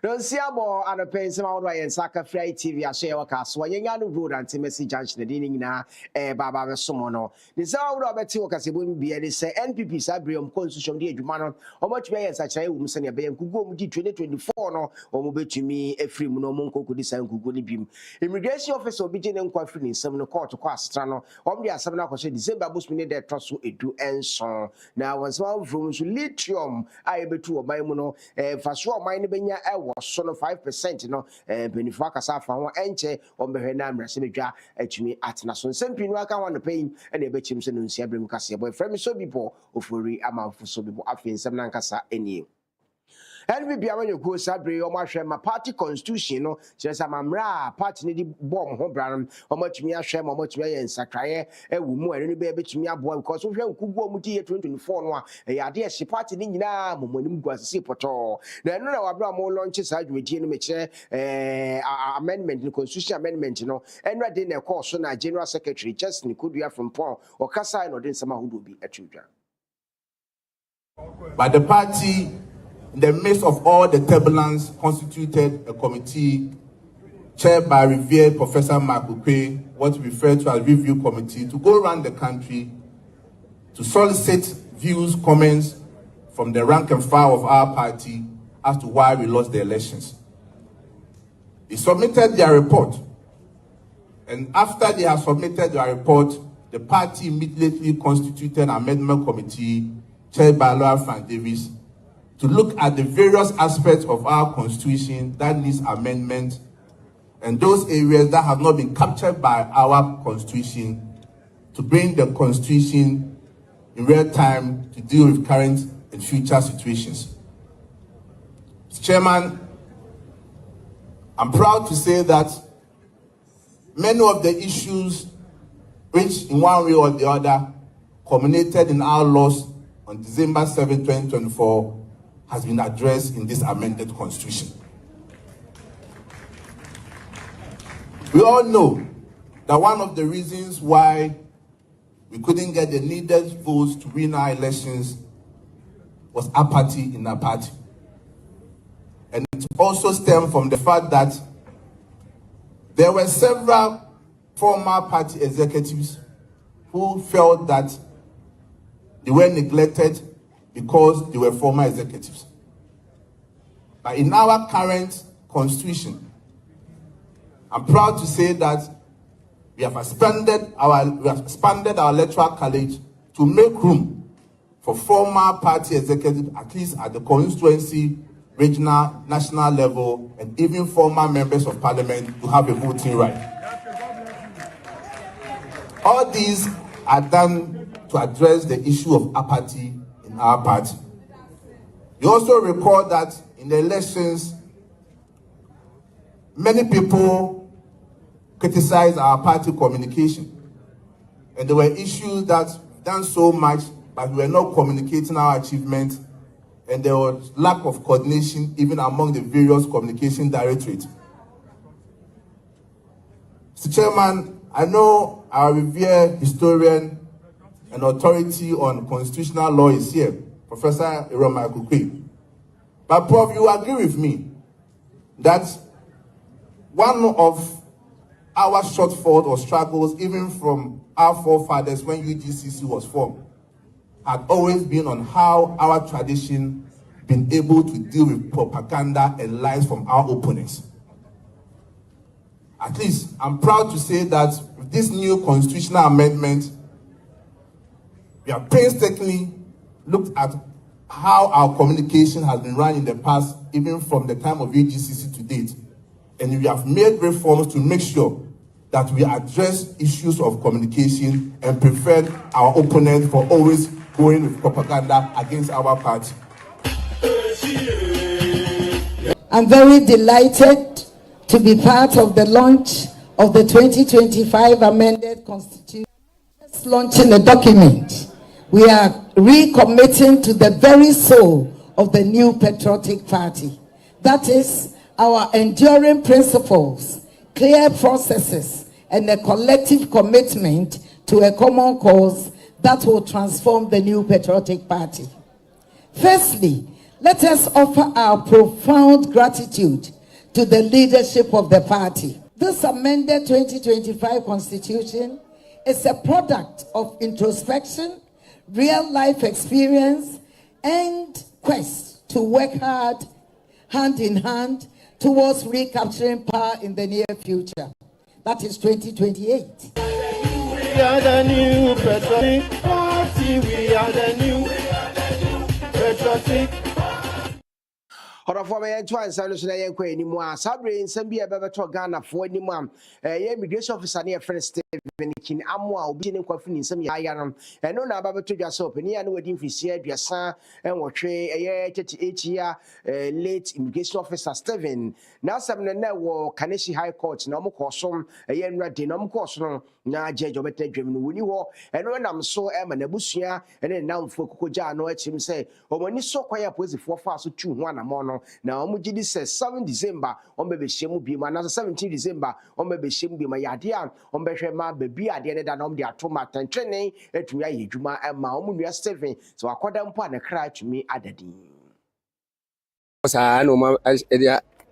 Don't see a more and a pain some out and Saka Fry TV. I share a castle. Young road and Timothy Junction, the dining na Baba Somono. The Zow Robert Tiwaka wouldn't be any say NPP Sabrium Constitution de Jumanon, or much way as such a woman send a bay and could go 2024 no or mobile to me a free monomonco could design Google beam. Immigration officer will be general quaffing some court to Quastrano, or the 7 hours December boost me their trust to do and so. Now, once one from lithium, I able to buy mono, for sure, mine benya was son of 5%, no, Benifaka Safa, enche, or Behenam, Rasimija, to me at Nason. Some people want to pay and a bet him send Siabrim Cassia, boyfriend, so people of free amount for so people, I feel some Nankasa any. And we be around your go sabre or my party constitution, no, just a mamra, party needy bomb, home brown, or much me a shame, or much me and Sacrae, a woman, and baby to me a boy, because we have could go muti 2024, a idea she party in now, when you go see poto. Then no, our more launches out with Jenny amendment, the constitution amendment, you know, and right in a course, so now General Secretary Justin could be from Paul or Kasie or then someone who would be a tutor. But the party, in the midst of all the turbulence, constituted a committee chaired by revered Professor Mark Ukwe, what we refer to as review committee, to go around the country to solicit views, comments from the rank and file of our party as to why we lost the elections. They submitted their report, and after they have submitted their report, the party immediately constituted an amendment committee chaired by Lawyer Frank Davis to look at the various aspects of our constitution that needs amendment and those areas that have not been captured by our constitution to bring the constitution in real time to deal with current and future situations. Mr. Chairman, I'm proud to say that many of the issues which in one way or the other culminated in our loss on December 7, 2024 has been addressed in this amended constitution. We all know that one of the reasons why we couldn't get the needed votes to win our elections was apathy in our party. And it also stemmed from the fact that there were several former party executives who felt that they were neglected because they were former executives. But in our current constitution, I'm proud to say that we have expanded our electoral college to make room for former party executives, at least at the constituency, regional, national level, and even former members of parliament to have a voting right. All these are done to address the issue of apathy in our party. You also recall that in the elections, many people criticized our party communication. And there were issues that we've done so much, but we were not communicating our achievements, and there was lack of coordination even among the various communication directorates. Mr. Chairman, I know our revered historian and authority on constitutional law is here, Professor Michael Ukwe. But Prof, you agree with me that one of our shortfalls or struggles, even from our forefathers when UGCC was formed, had always been on how our tradition been able to deal with propaganda and lies from our opponents. At least, I'm proud to say that with this new constitutional amendment, we have painstakingly looked at how our communication has been run in the past, even from the time of UGCC to date. And we have made reforms to make sure that we address issues of communication and prevent our opponents from always going with propaganda against our party. I'm very delighted to be part of the launch of the 2025 amended constitution. Just launching a document. We are recommitting to the very soul of the new patriotic party. That is our enduring principles, clear processes, and a collective commitment to a common cause that will transform the new patriotic party. Firstly, Let us offer our profound gratitude to the leadership of the party. This amended 2025 Constitution is a product of introspection, real-life experience, and quest to work hard, hand in hand, towards recapturing power in the near future. That is 2028. We are the new patriotic party. We are the new patriotic. For my twice, I was saying, anymore. Sabre in Sambia Bebeto Ghana for any mom. Immigration officer near Fred Stephen King Amwa, being coffin in some yaram. And no number to just open here and waiting for Sierra, your son, and what tray a year 38 year late immigration officer Stephen. Now, some network Kasie High Court, no more caution, a year ready, no more caution. Now, judge of a dream, Winnie War, and when I'm so am an abusia, and then now for Kukuja, no, it's him say, or when you so quiet, was it 4 fast to 2 1 a mono. Now, Mujidi says 7 December, on baby shame be my 17 December, on baby shame be my idea, on Beshema, baby, I did that on the Atoma and training, et me, Juma, and Maumunia Stephen. So I called them upon a cry to me at the dean. I know my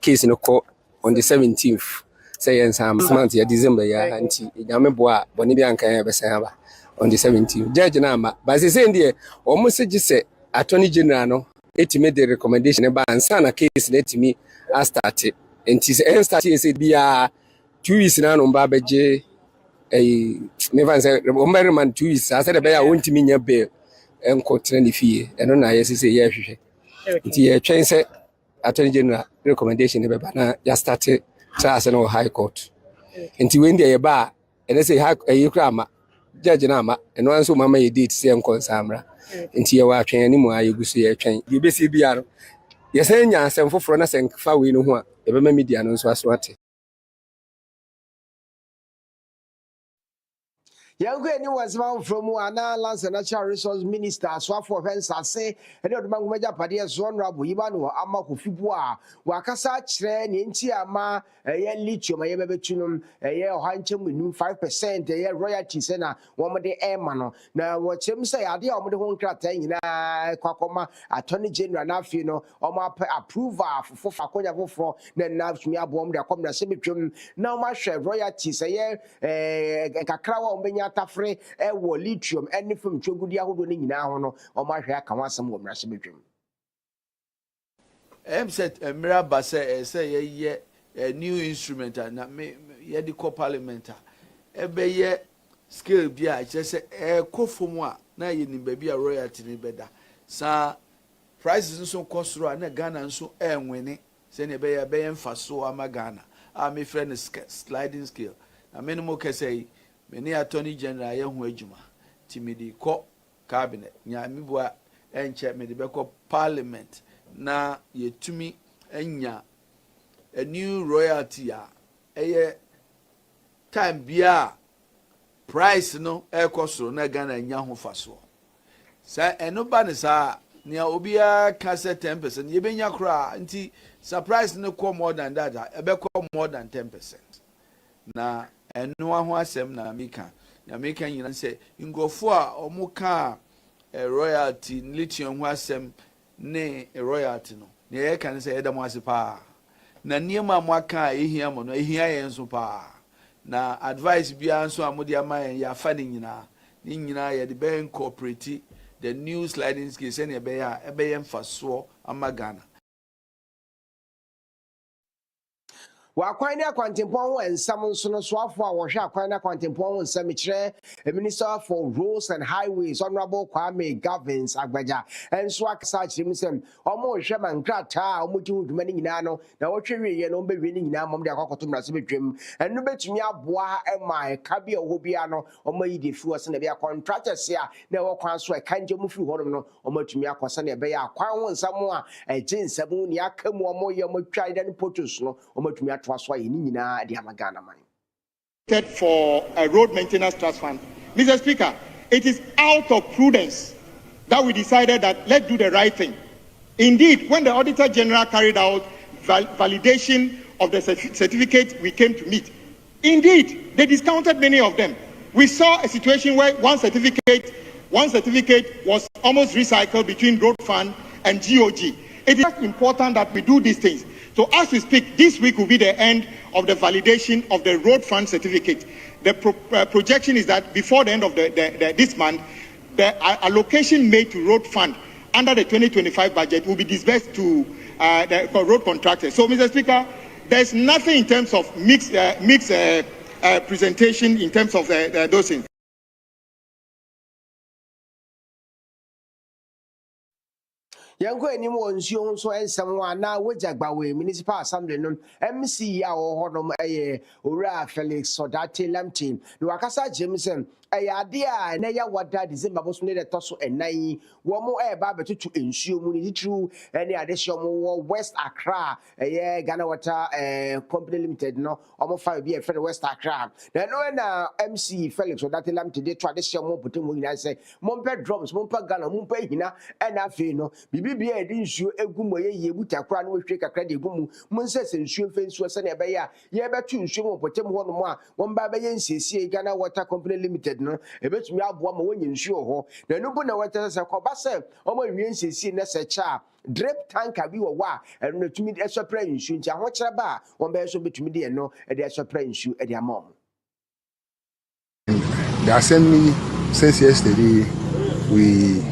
case in a court on the 17th. Say some month, December, yeah, and Yameboa, Bonibian can ever say on the 17th. Judge Nama, but they say, dear, almost just say, Attorney General. It made the recommendation about and son a case let me I started and started said be 2 weeks now on Babaji a never said man 2 weeks. I said I want to mean your bail and continue fee and on I say yes. It's train said Attorney General recommendation about just started trials and High Court. Until when they bar and they say a grammar Judge Nama and once Mamma did say Uncle Samra. Into your watching any more, you go see a train. You be see BR. Yes, and ya send for Frona and far we know what. Ever media knows what's what. Young was found from Wana Lands and Natural Resource Minister, Swap for Hens, I say, and not among major parties, one rabu, Ivan or Amaku Fibua, Wakasa train in Tiama, a year lithium, a year betunum, a year hanchum with 5%, a year royalties, and a woman de Emano. Now, what Tim say, I dear on the home crack, Quacoma, Attorney General Nafino, or my approval for Facoya for, then now to me, I bomb the common cemetery. Now, my share royalties, a year, a cacao, Tafre, lithium, and from Chogudia who don't know, or my hair can want some woman. Said a mirror say a new instrument and ye the co-parliamenta. Ebe ye skill bia just say a co-formwa na yin baby a royalty ni beda. Sa prices so cost ro na Ghana so winning. Say ne be faso ama Ghana. Me friend is sliding scale. Na minimum can say many Attorney General ye hu adwuma timidi ko cabinet nya mi boa enche me de be ko parliament na yetumi enya a new royalty eye time bia price no ekosoro na Ghana nya ho faso sa eno ba ne sa nia obia ka say 10% ye benya kra nti surprise no ko more than that e be ko more than 10% na eno ho asem na America nyina say ngofo a omuka royalty lithium ho asem ne royalty no ne ye kan say edam ase pa na niema mo aka ehia mo no ehia yen so pa na advice bia nso amode amayen ya fa ne nyina ye de be incorporate the new sliding scale say ne be ya ebe ye mfaso amagana. Wakwana Quantimpon and Salmon Sonoswafwa, Washa Quana Quantimpon and Semitre, a Minister for Roads and Highways, Honorable Kwame Govins Agbaja, and Swak Sach Himself, almost Shaman Grata, Mutu Maninano, the Ochery and Ombe winning Namom de Cocotum Cemetery, and Nubetumia Bois and my Cabio Hobiano, or Maidi Fuas and the contractors here, never consort Kanjamufu Horono, or Mutumia Cosania Bay, Kwan Samoa, a Jin Sabunia, come one more year, tried and Potusno, or Mutumia. For a road maintenance trust fund. Mr. Speaker, it is out of prudence that we decided that let's do the right thing. Indeed, when the Auditor General carried out validation of the certificate we came to meet, indeed, they discounted many of them. We saw a situation where one certificate was almost recycled between road fund and GOG. It is important that we do these things. So as we speak, this week will be the end of the validation of the road fund certificate. The projection is that before the end of this month, the allocation made to road fund under the 2025 budget will be disbursed to the road contractors. So, Mr. Speaker, there's nothing in terms of mixed presentation in terms of those things. Yanko eni mo nsuo nso ensem wa na wajagba we municipal assembly no MC a wo hodom eye owura Felix Odate Lamtin no akasa jemsen eye ade a na ya wada December boso ne to so enan wo mo ba betutu nsuo mu ni tru ene ade hye mo wo West Accra eye Ghana Water Company Limited no omo fa bi e fe West Accra na no na MC Felix Odate Lamtin de tradition mo botem nyina say mo mpe drums mo mpe Ghana mo mpe hina ena afi no bibia edi nsuo egumo ye butakra no hwe kakra de egumu munsese nsuo mfe nsuo se na ebe ya ye betu nsuo mo potem ho no mo a won ba be ye nsiesie Ghana Water Company Limited no ebetumi aboa ma wonye nsuo ho na nubu na wata se ko ba se omo wie nsiesie na se cha drip tanker bi wo wa eno na tumi esopra nsuo nti ahokyere ba won ba so betumi de no e de esopra nsuo e de amom. The assembly since yesterday we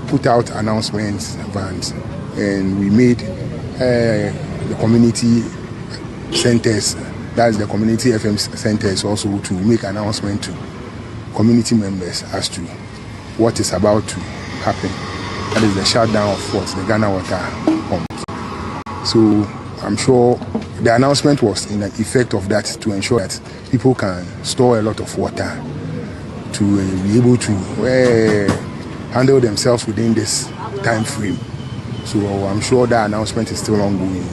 put out announcements vans and we made the community centers, that's the community FM centers, also to make announcement to community members as to what is about to happen. That is the shutdown of what the Ghana Water pumps. So I'm sure the announcement was in the effect of that to ensure that people can store a lot of water to be able to handle themselves within this time frame. So I'm sure that announcement is still ongoing,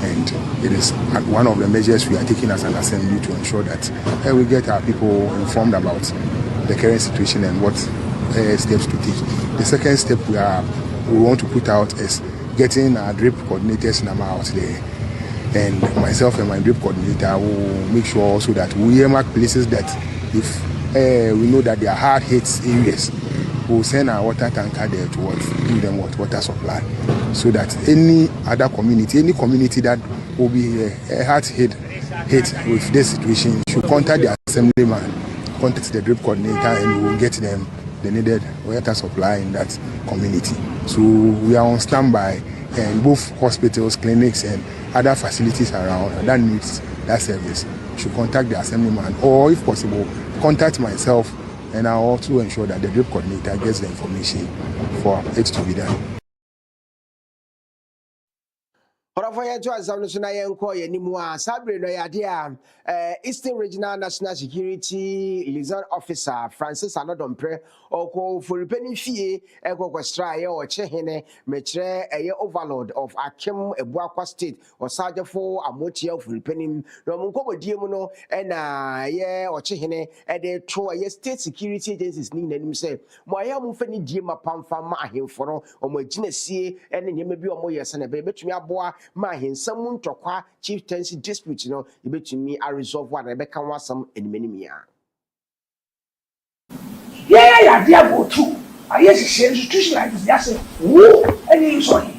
and it is one of the measures we are taking as an assembly to ensure that we get our people informed about the current situation and what steps to take. The second step we want to put out is getting our drip coordinators number out there, and myself and my drip coordinator will make sure also that we earmark places that if we know that they are hard hit areas, we'll send our water tanker there to give them water supply, so that any other community, any community that will be hard hit with this situation should contact the assemblyman, contact the drip coordinator, and we will get them the needed water supply in that community. So we are on standby, and both hospitals, clinics, and other facilities around that needs that service should contact the assemblyman, or if possible, contact myself, and I'll also ensure that the drip coordinator gets the information for it to be done. Orafaya to azamno so na yenko yanimu a sabre no yade a Eastern Regional National Security Liaison Officer Francis Anodompre oko foripeni fie ekokostra ye o chehene mekire eye overlord of Akem Ebuakwa State o sajefo amotia foripeni no monkodie mu no na ye o chehene e de to ye state security agencies ni nanim se mo aya mo fani die mapamfa ma ahemfo no o mo aginasie ene nyema bi o mo yese na be betumi aboa ma hensam ntokwa chieftaincy dispute no ebetumi a resolve one rebecca wasam enmenimia yeah they are too I yes institution like this just say who any sorry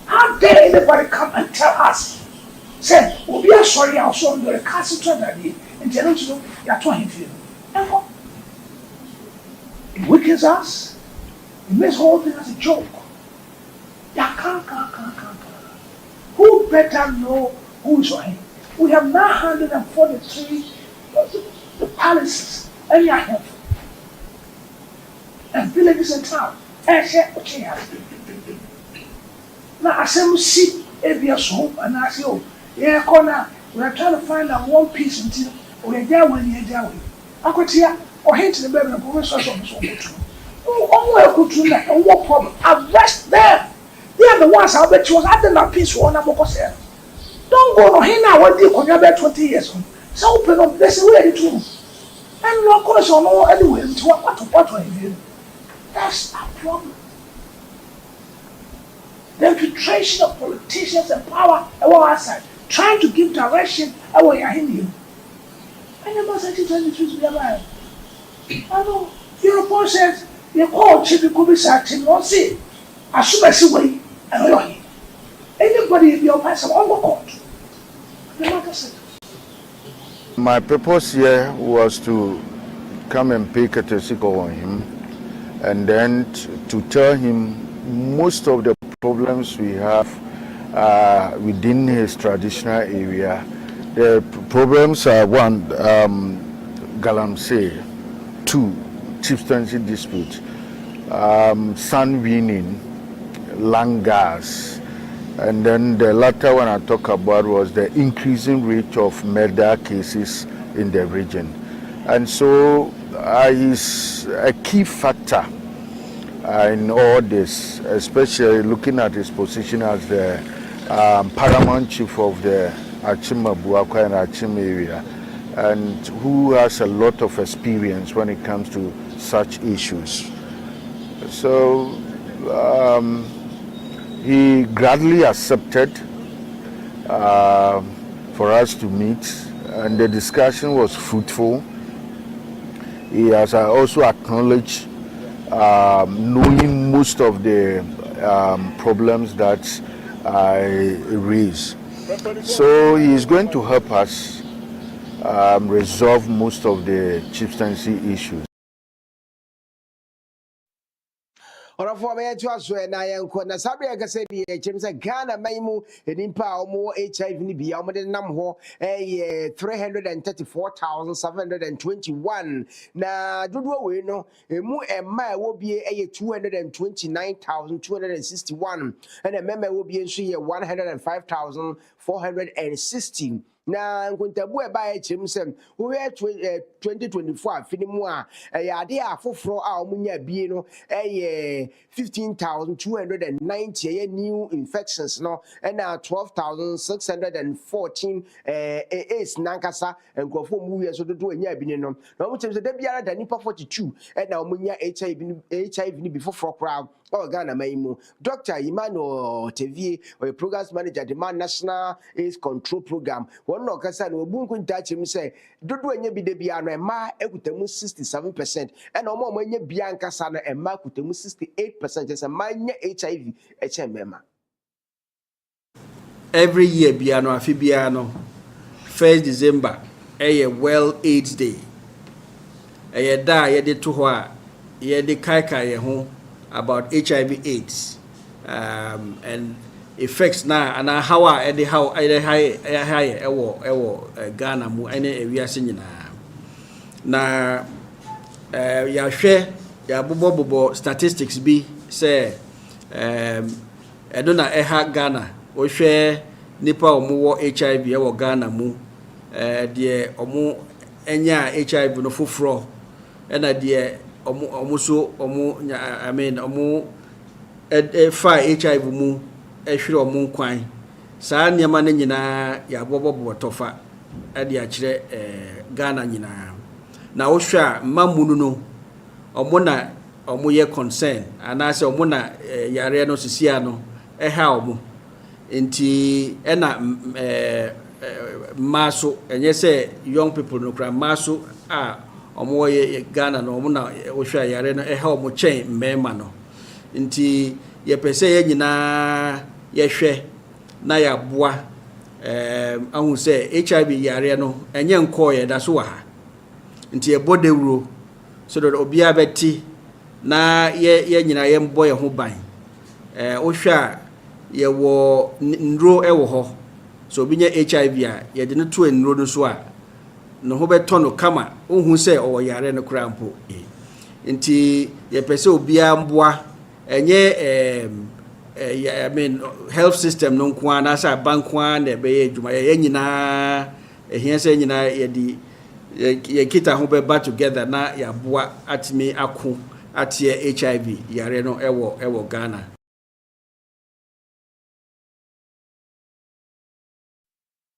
how dare anybody come and tell us say we are sorry also on the castle that day and tell us you are to him it weakens us, it makes whole thing as a joke. Who better know who is on him? We have 943 the palaces and villages and towns. Now I say we see ABS home and I say, oh, yeah, corner. We are trying to find out one piece until we are there when you're there. I could hear or hate the baby and professor on so oh, what problem? Arrest them. They are the ones I bet you was at the peace one. Don't go no here now. What do you about 20 years? So open up. This is where it is. I'm not going to know anywhere to what you. That's our problem. The infiltration of politicians and power outside, trying to give direction away in you. I never said it to be alive. I know. Europe says, you call Chibi Kubi Satin, won't see. As soon as you wait, and anybody be your person on court. The matter settled. My purpose here was to come and pay courtesy call on him, and then to tell him most of the problems we have within his traditional area. The problems are one, galamsey, two, chieftaincy dispute, sun winning, land gas, and then the latter one I talk about was the increasing rate of murder cases in the region. And so he's a key factor in all this, especially looking at his position as the paramount chief of the Achima Buakwa and Achim area, and who has a lot of experience when it comes to such issues. So he gladly accepted for us to meet, and the discussion was fruitful. He has also acknowledged knowing most of the problems that I raise. So he is going to help us resolve most of the chieftaincy issues. Ora for me to aso na yenko na sabe ya kase di echem se Ghana maimu enimpa omo HIV ni bia omo de nam ho 334,721 na dodo we no emu emma wo bie 229,261 and emma wo bie nso ye 105,416 na nkuntabu e ba echem se wo 2024 afinimu a ya ade afoforo a omunya bie no 15,290 new infections no and 12,614 AIDS nankasa enkofo mu wie so dodo anya bi no na omu chemse da biara da nipa 42 and na omunya HIV ni before crowd Ghana maimu. Dr. Emmanuel Tevie, or programs manager, the Man National AIDS Control Program. One no kasa no bunku touch him say, dodo enye bi de bia no ma ekutemu 67% and omo mo enye bia nkasa no ma ekutemu 68% just a man HIV HMM. Every year bia no afi bia no 1st December World AIDS Day. Da ye de to ho a ye de kai ye ho about HIV AIDS and effects na and how high Ghana mu ene ewiase nyina na ya hwe ya bobo statistics bi say edo na Ghana o hwe nipa omo HIV e Ghana mu de omo enya HIV no foforo ena de fa HIV mu ehwere omo kwan saa niema na nyina ya bobo tofa ade a kire Ghana nyina na wo hwa mamunu no omo na omo ye concern anase omo na yare no sisia no ha omo enti ena maso enye se young people no kra maso a omo ye Ghana no omo na wo hwa yare no ha omo chen mmema no nti ye pese ye nyina ye hwe na ya boa ahu se HIV yare no enye nko ye da so wa ha nti e bodewuro so do obia beti na ye nyina ye mbo ye ho ban wo hwa ye wo nro e wo ho so obi nya HIV a ye de no to nro no so a no ho beto no kama ohun se o yare no krampo nti ye pese obia mboa enye health system no kwa na sa bankwa na be adwuma ye nyina ehia se nyina ye di ye kita ho be back together na ya boa atimi ako atie HIV yare no ewo Ghana.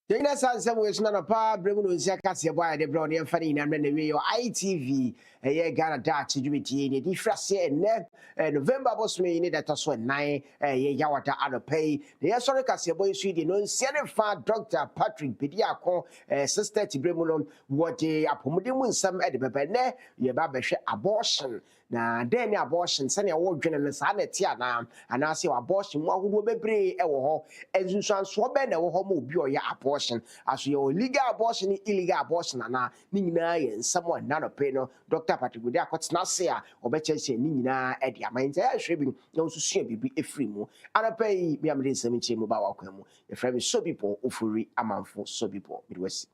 Yena sanse mo yesuna na pa bremu no nsia kase boy de bro ne mfani na mre we yo ITV ye Ghana Dutch dwumeti ne di frase ne November boss me ne data so 9 ye yawata adopay ne yesore kase boy su di no nsia ne fa Dr. Patrick Bediako sister ti bremu no wote apomode mu nsam de bebe ne ye ba behwe abortion na den abortion sɛ ne wo dwene no saa na tie ana anaasɛ abortion mu ahodo bebree ɛwɔ hɔ ensunsuanso bɛ na ɛwɔ hɔ ma obi ɔyɛ abortion aso yɛ legal abortion illegal abortion ana ne nyinaa yɛ nsɛm a nanɔpɛ no Dr. Patrick Gode akɔtena se a ɔbɛkyerɛkyerɛ ne nyinaa ɛde ama nti ɛhwɛ bi na nso sua bibi efiri mu anɔpɛ yi bi amede nsɛm nkyɛn mu ba wakwan mu yɛfrɛ me Sobipo Ofori Amanfo Sobipo Midwest.